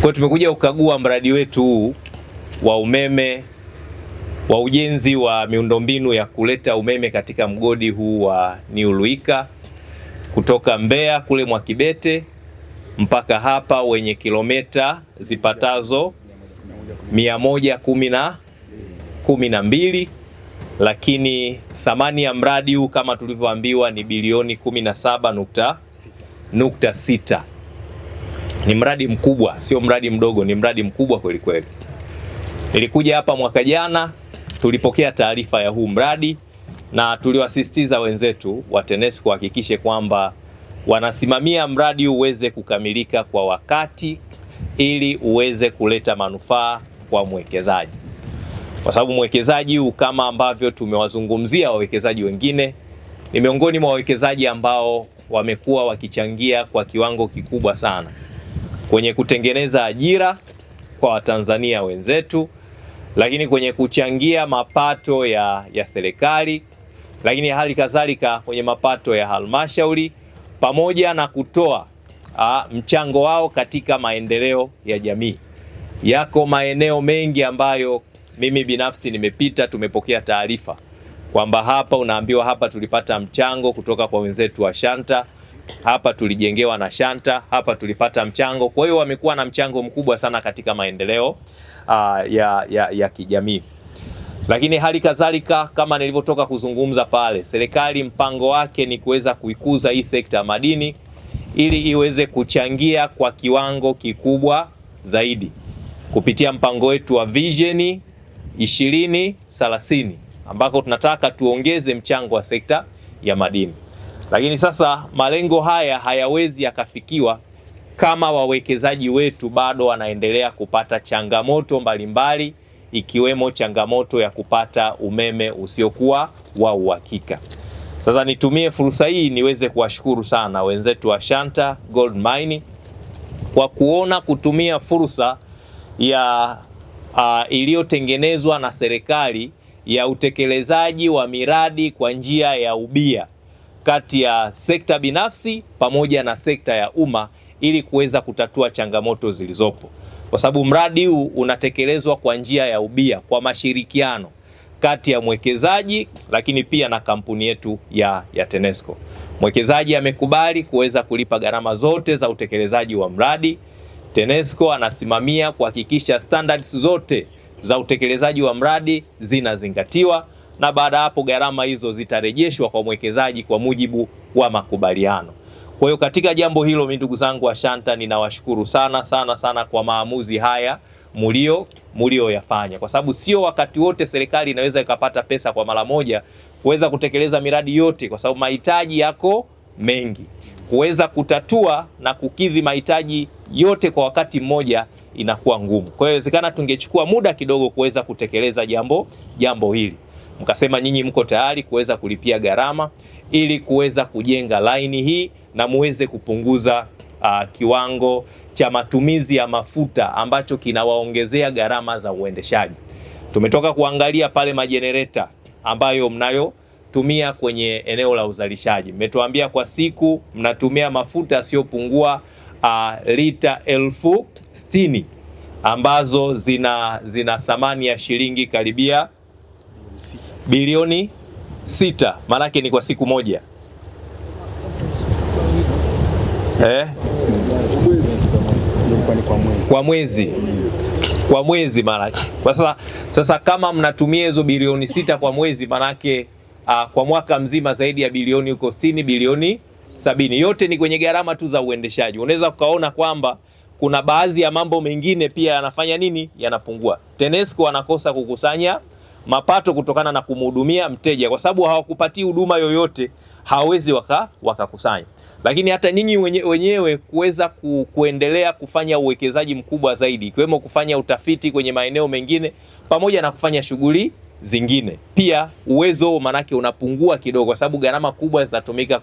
Kwa tumekuja kukagua mradi wetu huu wa umeme wa ujenzi wa miundombinu ya kuleta umeme katika mgodi huu wa New Luika kutoka Mbeya kule Mwakibete mpaka hapa wenye kilomita zipatazo 112, lakini thamani ya mradi huu kama tulivyoambiwa ni bilioni 17.6. Ni mradi mkubwa, sio mradi mdogo, ni mradi mkubwa kweli kweli. Nilikuja hapa mwaka jana, tulipokea taarifa ya huu mradi na tuliwasisitiza wenzetu wa TANESCO hakikishe kwamba wanasimamia mradi uweze kukamilika kwa wakati ili uweze kuleta manufaa kwa mwekezaji. Kwa sababu mwekezaji huu kama ambavyo tumewazungumzia wawekezaji wengine, ni miongoni mwa wawekezaji ambao wamekuwa wakichangia kwa kiwango kikubwa sana kwenye kutengeneza ajira kwa Watanzania wenzetu, lakini kwenye kuchangia mapato ya serikali, lakini hali kadhalika kwenye mapato ya halmashauri, pamoja na kutoa mchango wao katika maendeleo ya jamii. Yako maeneo mengi ambayo mimi binafsi nimepita, tumepokea taarifa kwamba hapa unaambiwa hapa tulipata mchango kutoka kwa wenzetu wa Shanta, hapa tulijengewa na Shanta, hapa tulipata mchango. Kwa hiyo wamekuwa na mchango mkubwa sana katika maendeleo ya kijamii. Lakini hali kadhalika kama nilivyotoka kuzungumza pale, serikali mpango wake ni kuweza kuikuza hii sekta ya madini ili iweze kuchangia kwa kiwango kikubwa zaidi kupitia mpango wetu wa Vision 2030 ambako tunataka tuongeze mchango wa sekta ya madini. Lakini sasa malengo haya hayawezi yakafikiwa kama wawekezaji wetu bado wanaendelea kupata changamoto mbalimbali, ikiwemo changamoto ya kupata umeme usiokuwa wa uhakika. Sasa nitumie fursa hii niweze kuwashukuru sana wenzetu wa Shanta Gold Mine kwa kutumia fursa ya iliyotengenezwa na serikali ya utekelezaji wa miradi kwa njia ya ubia kati ya sekta binafsi pamoja na sekta ya umma ili kuweza kutatua changamoto zilizopo. Kwa sababu mradi huu unatekelezwa kwa njia ya ubia kwa mashirikiano kati ya mwekezaji lakini pia na kampuni yetu ya TANESCO. Mwekezaji amekubali kuweza kulipa gharama zote za utekelezaji wa mradi. TANESCO anasimamia kuhakikisha standards zote za utekelezaji wa mradi zinazingatiwa, na baada hapo gharama hizo zitarejeshwa kwa mwekezaji kwa mujibu wa makubaliano. Kwa hiyo katika jambo hilo, mimi ndugu zangu wa Shanta, ninawashukuru sana kwa maamuzi haya mlioyafanya, kwa sababu sio wakati wote serikali inaweza ikapata pesa kwa mara moja kuweza kutekeleza miradi yote, kwa sababu mahitaji yako mengi. Kuweza kutatua na kukidhi mahitaji yote kwa wakati mmoja inakuwa ngumu. Kwa hiyo inawezekana tungechukua muda kidogo kuweza kutekeleza jambo hili. Mkasema nyinyi mko tayari kuweza kulipia gharama ili kuweza kujenga laini hii na muweze kupunguza kiwango cha matumizi ya mafuta ambacho kinawaongezea gharama za uendeshaji. Tumetoka kuangalia pale majenereta ambayo mnayotumia kwenye eneo la uzalishaji. Mmetuambia kwa siku mnatumia mafuta yasiyopungua lita 60,000 ambazo zina thamani ya shilingi karibia bilioni 6. Maanake ni kwa siku moja. Kwa mwezi maanake. Sasa kama mnatumia hizo bilioni 6 kwa mwezi, maanake kwa mwaka mzima zaidi ya bilioni 60, bilioni 70. Yote ni kwenye gharama tu za uendeshaji. Unaweza ukaona kwamba kuna baadhi ya mambo mengine pia yanafanya yanapungua. TANESCO wanakosa kukusanya mapato kutokana na kumhudumia mteja, kwa sababu hawakupatii huduma yoyote, hawezi wakakusanya. Lakini hata nyinyi wenyewe kuweza kuendelea kufanya uwekezaji mkubwa zaidi, ikiwemo kufanya utafiti kwenye maeneo mengine pamoja na kufanya shughuli zingine, pia uwezo manake unapungua kidogo, kwa sababu gharama kubwa zinatumika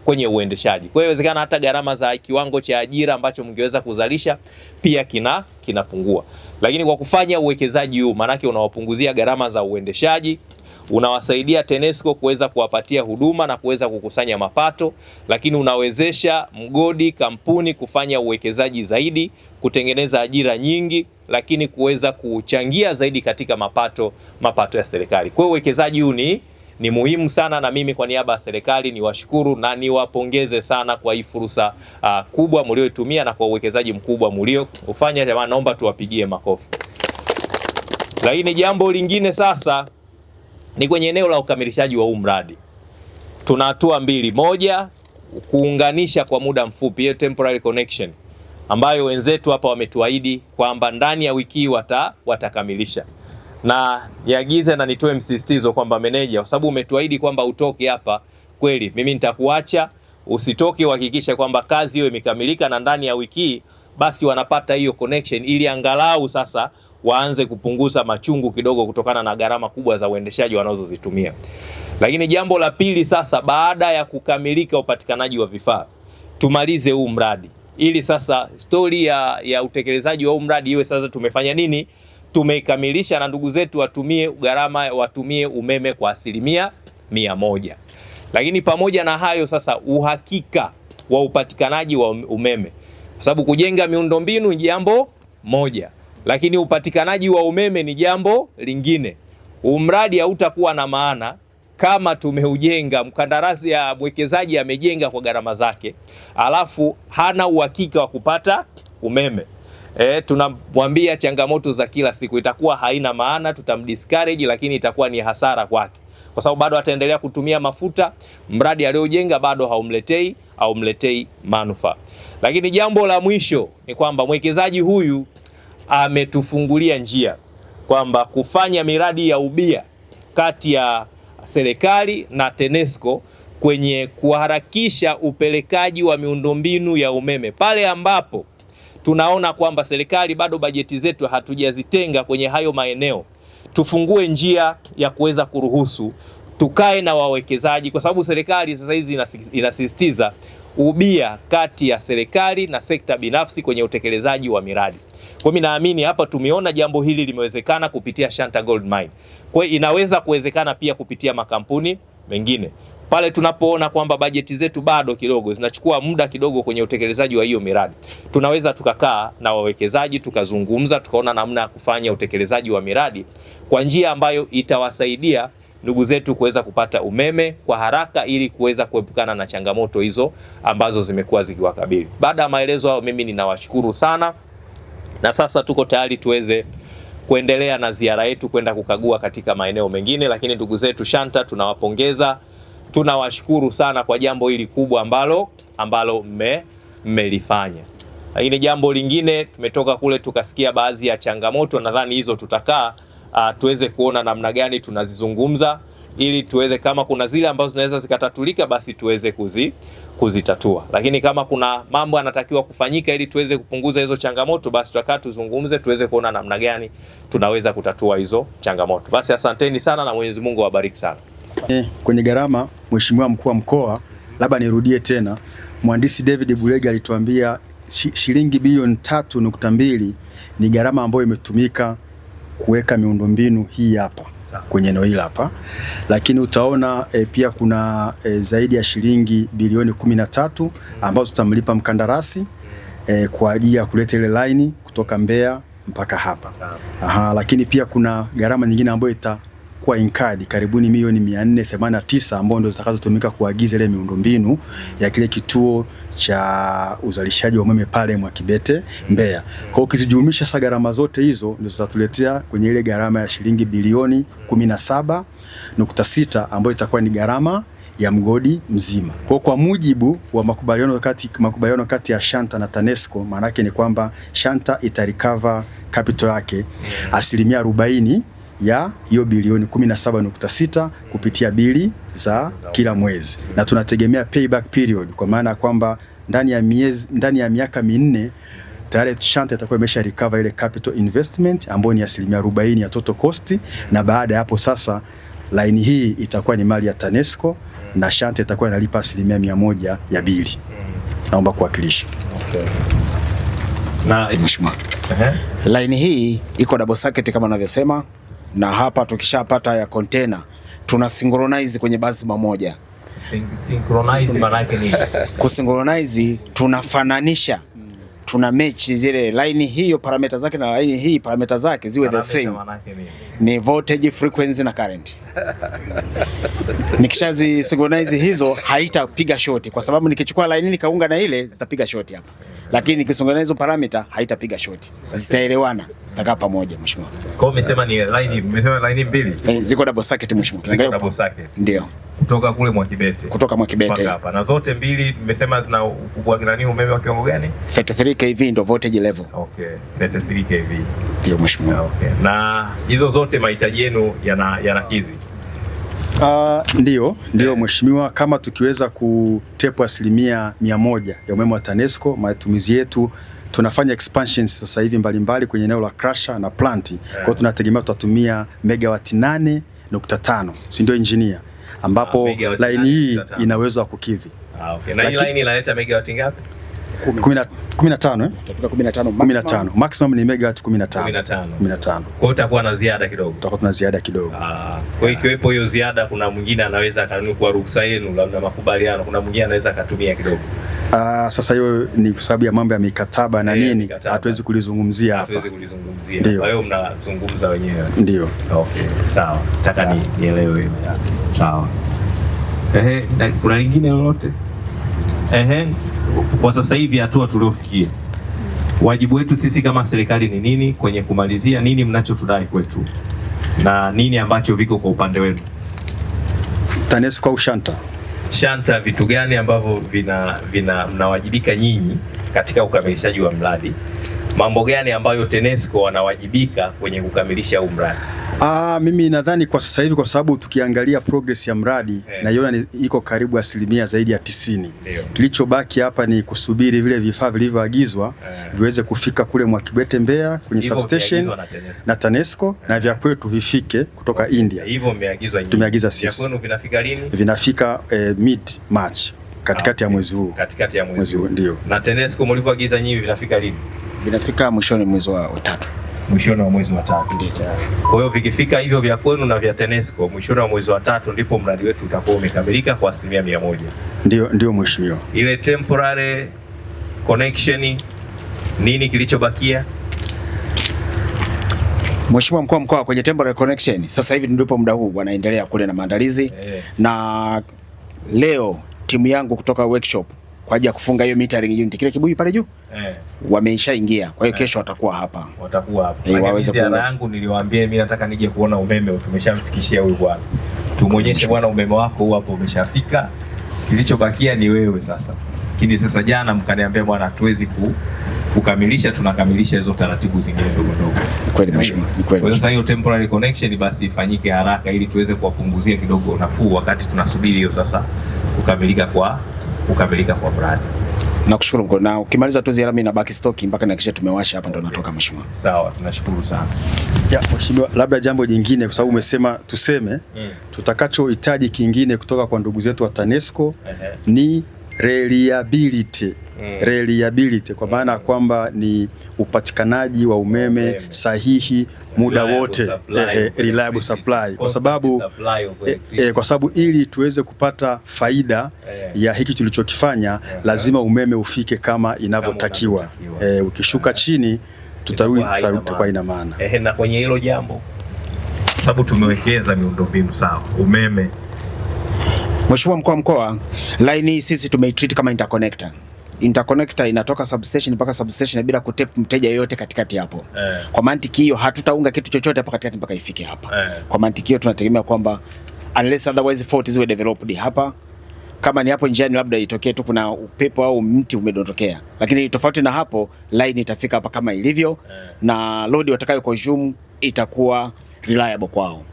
kwenye uendeshaji. Kwa hiyo inawezekana hata gharama za kiwango cha ajira ambacho mngeweza kuzalisha pia kinapungua. Lakini kwa kufanya uwekezaji huu, manake unawapunguzia gharama za uendeshaji, unawasaidia TANESCO kuweza kuwapatia huduma na kuweza kukusanya mapato, lakini unawezesha mgodi, kampuni kufanya uwekezaji zaidi, kutengeneza ajira nyingi, lakini kuweza kuchangia zaidi katika mapato ya serikali. Kwa hiyo uwekezaji huu ni muhimu sana, na mimi kwa niaba ya serikali niwashukuru na niwapongeze sana kwa hii fursa kubwa mlioitumia na kwa uwekezaji mkubwa mlioufanya. Jamani, naomba tuwapigie makofi. Lakini jambo lingine sasa ni kwenye eneo la ukamilishaji wa huu mradi. Tuna hatua mbili. Moja, kuunganisha kwa muda mfupi, hiyo temporary connection, ambayo wenzetu hapa wametuahidi kwamba ndani ya wiki hii watakamilisha. Na niagize na nitoe msisitizo kwamba meneja, kwa sababu umetuahidi kwamba utoke hapa, kweli mimi nitakuacha usitoke, uhakikishe kwamba kazi hiyo imekamilika na ndani ya wiki hii basi wanapata hiyo connection, ili angalau sasa waanze kupunguza machungu kidogo kutokana na gharama kubwa za uendeshaji wanazozitumia. Lakini jambo la pili sasa, baada ya kukamilika upatikanaji wa vifaa, tumalize huu mradi, ili sasa stori ya utekelezaji wa huu mradi iwe sasa tumefanya nini? Tumeikamilisha, na ndugu zetu watumie umeme kwa 100%. Lakini pamoja na hayo sasa, uhakika wa upatikanaji wa umeme, kwa sababu kujenga miundombinu ni jambo moja, lakini upatikanaji wa umeme ni jambo lingine. Mradi hautakuwa na maana kama tumeujenga, mkandarasi ya mwekezaji amejenga kwa gharama zake, alafu hana uhakika wa kupata umeme. Tunamwambia changamoto za kila siku, itakuwa haina maana, tutamdiscourage, lakini itakuwa ni hasara kwake, kwa sababu bado ataendelea kutumia mafuta, mradi aliojenga bado haumletei manufaa. Lakini jambo la mwisho ni kwamba mwekezaji huyu ametufungulia njia kwamba kufanya miradi ya ubia kati ya serikali na TANESCO kwenye kuharakisha upelekaji wa miundombinu ya umeme pale ambapo tunaona kwamba serikali bado bajeti zetu hatujazitenga kwenye hayo maeneo. Tufungue njia ya kuweza kuruhusu tukae na wawekezaji, kwa sababu serikali sasa hizi inasisitiza ubia kati ya serikali na sekta binafsi kwenye utekelezaji wa miradi. Kwa mimi naamini hapa tumeona jambo hili limewezekana kupitia Shanta Gold Mine. Kwa hiyo inaweza kuwezekana pia kupitia makampuni mengine. Pale tunapoona kwamba bajeti zetu bado kidogo zinachukua muda kidogo kwenye utekelezaji wa hiyo miradi, tunaweza tukakaa na wawekezaji tukazungumza, tukaona namna ya kufanya utekelezaji wa miradi kwa njia ambayo itawasaidia ndugu zetu kuweza kupata umeme kwa haraka, ili kuweza kuepukana na changamoto hizo ambazo zimekuwa zikiwakabili. Baada ya maelezo hayo, mimi ninawashukuru sana, na sasa tuko tayari tuweze kuendelea na ziara yetu kwenda kukagua katika maeneo mengine. Lakini ndugu zetu Shanta, tunawapongeza, tunawashukuru sana kwa jambo hili kubwa ambalo mmelifanya. Lakini jambo lingine, tumetoka kule tukasikia baadhi ya changamoto, nadhani hizo tutakaa tuweze kuona namna gani tunazizungumza, ili tuweze, kama kuna zile ambazo zinaweza zikatatulika, basi tuweze kuzitatua. Lakini kama kuna mambo yanatakiwa kufanyika ili tuweze kupunguza hizo changamoto, basi tutakaa tuzungumze, tuweze kuona namna gani tunaweza kutatua hizo changamoto. Basi asanteni sana na Mwenyezi Mungu awabariki sana. Kwenye gharama, Mheshimiwa Mkuu wa Mkoa, labda nirudie tena, Mhandisi David Bulega alituambia shilingi bilioni 3.2 ni gharama ambayo imetumika kuweka miundombinu hii hapa kwenye eneo hili hapa, lakini utaona pia kuna zaidi ya shilingi bilioni 13 ambazo tutamlipa mkandarasi kwa ajili ya kuleta ile line kutoka Mbeya mpaka hapa. Lakini pia kuna gharama nyingine ambayo itakuwa incurred karibuni milioni 489 ambazo ndio zitakazotumika kuagiza ile miundombinu ya kile kituo cha uzalishaji wa umeme pale Mwakibete Mbeya. Kwa hiyo ukizijumlisha sasa gharama zote hizo ndio zitatuletea kwenye ile gharama ya shilingi bilioni 17.6 ambayo itakuwa ni gharama ya mgodi mzima. Kwa mujibu wa makubaliano kati ya Shanta na TANESCO, maana yake ni kwamba Shanta itarecover capital yake 40% ya hiyo bilioni 17.6 kupitia bili za kila mwezi, na tunategemea payback period, kwa maana kwamba ndani ya miaka 4 tayari Shanta itakuwa imesha recover ile capital investment ambayo ni 40% ya total cost, na baada ya hapo sasa line hii itakuwa ni mali ya TANESCO na Shanta itakuwa inalipa 100% ya bili. Naomba kuwakilisha. Okay. Na mheshimiwa, line hii iko double circuit kama anavyosema, na hapa tukishapata ya container tuna synchronize kwenye basi moja. Synchronize maana yake nini? Kusynchronize tunafananisha, tuna match zile line hiyo parameter zake na line hii parameter zake ziwe the same. Ni voltage, frequency na current. Nikishazi synchronize hizo haitapiga short, kwa sababu nikichukua line nikaunga na ile zitapiga short hapa. Lakini nikisynchronize hizo parameter haitapiga short. Zitaelewana, zitakaa pamoja mheshimiwa. Kwa umesema ni line, umesema line mbili? Ziko double circuit mheshimiwa. Ziko double circuit. Ndio. Kutoka kule Mwakibete. Kutoka Mwakibete hapa. Na zote mbili tumesema zina ukubwa gani, umeme wa kiwango gani? 33 kV ndio voltage level. Okay, 33 kV. Ndio mheshimiwa. Okay. Na hizo zote mahitaji yenu yanakidhi? Ndio mheshimiwa, kama tukiweza kutepo 100% ya umeme wa TANESCO, matumizi yetu tunafanya expansions sasa hivi mbalimbali kwenye eneo la crusher na plant. Kwa hiyo tunategemea tutatumia megawati 8.5, si ndio engineer, ambapo line hii ina uwezo wa kukidhi. Okay. Na hii line inaleta megawati ngapi? 15 Tafika 15 15. Maximum ni megawati 15. 15. Kwa hiyo utakuwa na ziada kidogo. Tutakuwa tuna ziada kidogo. Kwa hiyo ikiwepo hiyo ziada, kuna mwingine anaweza akanunua kwa ruhusa yenu, labda makubaliano, kuna mwingine anaweza akatumia kidogo. Sasa hiyo ni kwa sababu ya mambo ya mikataba na nini, hatuwezi kulizungumzia hapa. Hatuwezi kulizungumzia. Kwa hiyo mnazungumza wenyewe. Ndio. Okay, sawa. Nataka nielewe hiyo. Sawa. Kuna lingine lolote? Kwa sasa hivi hatua tuliofikia, wajibu wetu sisi kama serikali ni nini kwenye kumalizia, nini mnachotudai kwetu na nini ambacho viko kwa upande wenu? TANESCO au Shanta? Shanta, vitu gani ambavyo mnawajibika nyinyi katika ukamilishaji wa mradi? Mambo gani ambayo TANESCO wanawajibika kwenye kukamilisha huu mradi? Mimi nadhani kwa sasa hivi, kwa sababu tukiangalia progress ya mradi naiona iko karibu asilimia zaidi ya 90. Kilichobaki hapa ni kusubiri vile vifaa vilivyoagizwa viweze kufika kule Mwakibete Mbeya kwenye substation na TANESCO na vya kwetu vifike kutoka India. Hivyo mmeagizwa nyinyi? Tumeagiza sisi. Vya kwenu vinafika lini? Vinafika mid March, katikati ya mwezi huu. Katikati ya mwezi huu ndio. Na TANESCO mlivyoagiza nyinyi vinafika lini? Vinafika mwishoni mwezi wa 3. Mwishoni wa mwezi wa 3. Ndio. Kwa hiyo vikifika hivyo vya kwenu na vya TANESCO mwishoni wa mwezi wa 3 ndipo mradi wetu utakuwa umekamilika kwa 100%. Ndio mheshimiwa. Ile temporary connection, nini kilichobakia? Mheshimiwa mkuu wa mkoa, kwenye temporary connection sasa hivi ndipo muda huu wanaendelea kule na maandalizi na leo timu yangu kutoka workshop kwa ajili ya kufunga hiyo metering unit kile kibuyu pale juu wameishaingia. Kwa hiyo kesho watakuwa hapa. Waweze kuona yangu niliwaambia mimi nataka nije kuona umeme, tumeshamfikishia huyu bwana. Tumuonyeshe bwana umeme wako huu hapo umeshafika. Kilichobakia ni wewe sasa. Lakini sasa jana mkaniambia bwana hatuwezi kukamilisha, tunakamilisha hizo taratibu zingine ndogo ndogo. Kweli mheshimiwa, ni kweli. Kwa sasa hiyo temporary connection basi ifanyike haraka ili tuweze kuwapunguzia kidogo nafuu wakati tunasubiri hiyo sasa kukamilika kwa mradi. Nakushukuru mkuu. Na ukimaliza tu ziara mimi na baki stock mpaka nahakikisha tumewasha hapa ndo natoka mheshimiwa. Sawa, tunashukuru sana. Mheshimiwa, labda jambo jingine kwa sababu umesema tuseme tutakachohitaji kingine kutoka kwa ndugu zetu wa TANESCO ni reliability kwa maana kwamba ni upatikanaji wa umeme sahihi muda wote, reliable supply, kwa sababu ili tuweze kupata faida ya hiki tulichokifanya lazima umeme ufike kama inavyotakiwa. Ukishuka chini tutarudi kwa ina maana. Na kwenye hilo jambo sababu tumewekeza miundombinu sawa, umeme. Mheshimiwa mkuu wa mkoa, line hii sisi tumeitreat kama interconnector. Interconnector inatoka substation mpaka substation bila kutep mteja yoyote katikati hapo. Kwa mantiki hiyo hatutaunga kitu chochote hapo katikati mpaka ifike hapa. Kwa mantiki hiyo tunategemea kwamba unless otherwise fault ziwe developed hapa. Kama ni hapo njiani labda itokee tu kuna upepo au mti umedondokea. Lakini tofauti na hapo line itafika hapa kama ilivyo na load watakayo consume itakuwa reliable kwao.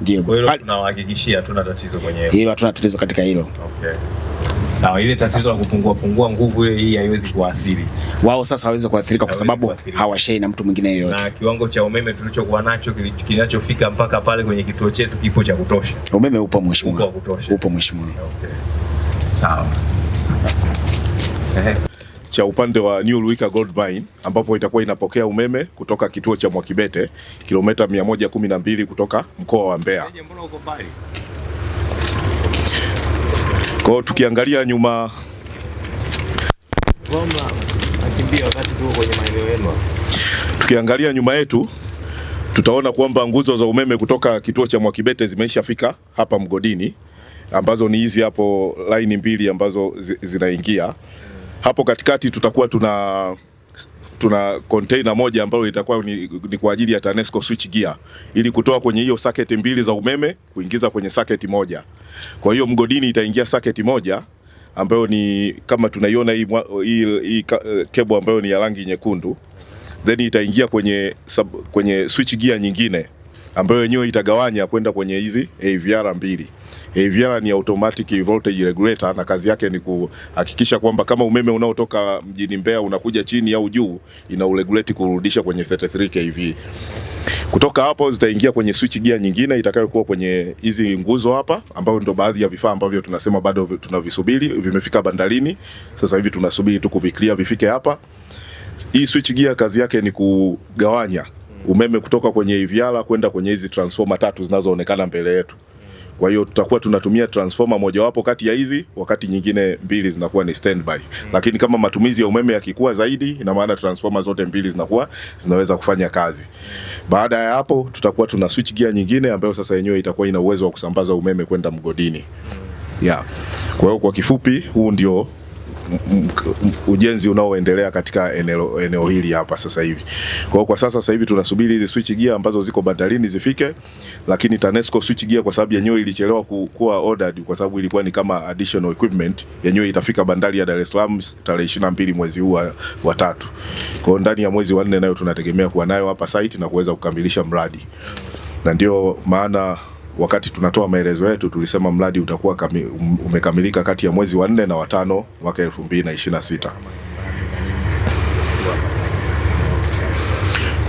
Ndio. Kwa hiyo tunawahakikishia hatuna tatizo kwenye hilo. Hilo hatuna tatizo katika hilo. Okay. Sawa, ile tatizo la kupungua nguvu ile hii haiwezi kuathiri. Wao sasa hawezi kuathirika kwa sababu hawashei na mtu mwingine yeyote. Na kiwango cha umeme tulichokuwa nacho kinachofika mpaka pale kwenye kituo chetu kipo cha kutosha. Umeme upo mheshimiwa. Upo mheshimiwa. Okay. Sawa. Cha upande wa New Luika Gold Mine ambapo itakuwa inapokea umeme kutoka kituo cha Mwakibete kilomita 112 kutoka mkoa wa Mbeya. Kwa hiyo tukiangalia nyuma tukiangalia nyuma yetu tutaona kwamba nguzo za umeme kutoka kituo cha Mwakibete zimeishafika hapa mgodini, ambazo ni hizi hapo line mbili ambazo zinaingia hapo katikati. Tutakuwa tuna container moja ambayo itakuwa ni kwa ajili ya TANESCO switch gear, ili kutoa kwenye hiyo socket mbili za umeme kuingiza kwenye socket moja. Kwa hiyo mgodini itaingia socket moja ambayo ni kama tunaiona hii cable ambayo ni ya rangi nyekundu, then itaingia kwenye switch gear nyingine ambayo yenyewe itagawanya kwenda kwenye hizi AVR mbili. AVR ni automatic voltage regulator, na kazi yake ni kuhakikisha kwamba kama umeme unaotoka mjini Mbeya unakuja chini au juu, ina uregulate kurudisha kwenye 33 kV. Kutoka hapo zitaingia kwenye switch gear nyingine itakayokuwa kwenye hizi nguzo hapa, ambayo ndio baadhi ya vifaa ambavyo tunasema bado tunavisubiri, vimefika bandarini. Sasa hivi tunasubiri tu kuviklia vifike hapa. Hii switch gear kazi yake ni kugawanya umeme kutoka kwenye AVR kwenda kwenye hizi transformer tatu zinazoonekana mbele yetu. Kwa hiyo tutakuwa tunatumia transformer mojawapo kati ya hizi, wakati nyingine mbili zinakuwa ni standby. Lakini kama matumizi ya umeme yakikua zaidi, ina maana transformer zote mbili zinaweza kufanya kazi. Baada ya hapo tutakuwa tuna switch gear nyingine ambayo sasa yenyewe itakuwa ina uwezo wa kusambaza umeme kwenda mgodini. Kwa hiyo kwa kifupi, huu ndio ujenzi unaoendelea katika eneo hili hapa sasa hivi. Kwa sasa hivi tunasubiri hizi switch gear ambazo ziko bandarini zifike, lakini TANESCO switch gear kwa sababu yenyewe ilichelewa kuwa ordered, kwa sababu ilikuwa ni kama additional equipment, yenyewe itafika bandari ya Dar es Salaam tarehe 22 mwezi huu wa 3. Kwa hiyo ndani ya mwezi wa 4 nayo tunategemea kuwa nayo hapa site na kuweza kukamilisha mradi. Na ndio maana wakati tunatoa maelezo yetu tulisema mradi utakuwa umekamilika kati ya mwezi wa 4 na wa 5 mwaka 2026.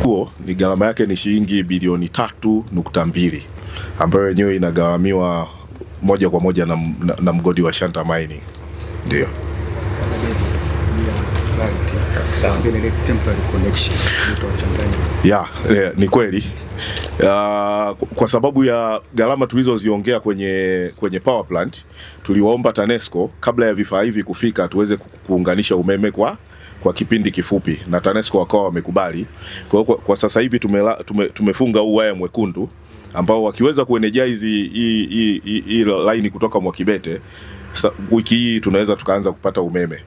Huo ni gharama yake ni shilingi bilioni 3.2 ambayo yenyewe inagharamiwa moja kwa moja na mgodi wa Shanta Mining. Ndio. Ni kweli. Kwa sababu ya gharama tulizoziongea kwenye power plant, tuliwaomba TANESCO kabla ya vifaa hivi kufika tuweze kuunganisha umeme kwa kipindi kifupi, na TANESCO wakawa wamekubali. Kwa sasa hivi tumefunga huu waya mwekundu ambao wakiweza kuenergize hii line kutoka Mwakibete, wiki hii tunaweza tukaanza kupata umeme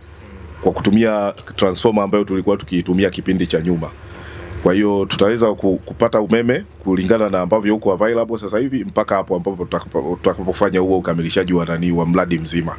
kwa kutumia transformer ambayo tulikuwa tukiitumia kipindi cha nyuma. Kwa hiyo tutaweza kupata umeme kulingana na ambavyo uko available sasa hivi mpaka hapo ambapo tutakapofanya huo ukamilishaji wa mradi mzima.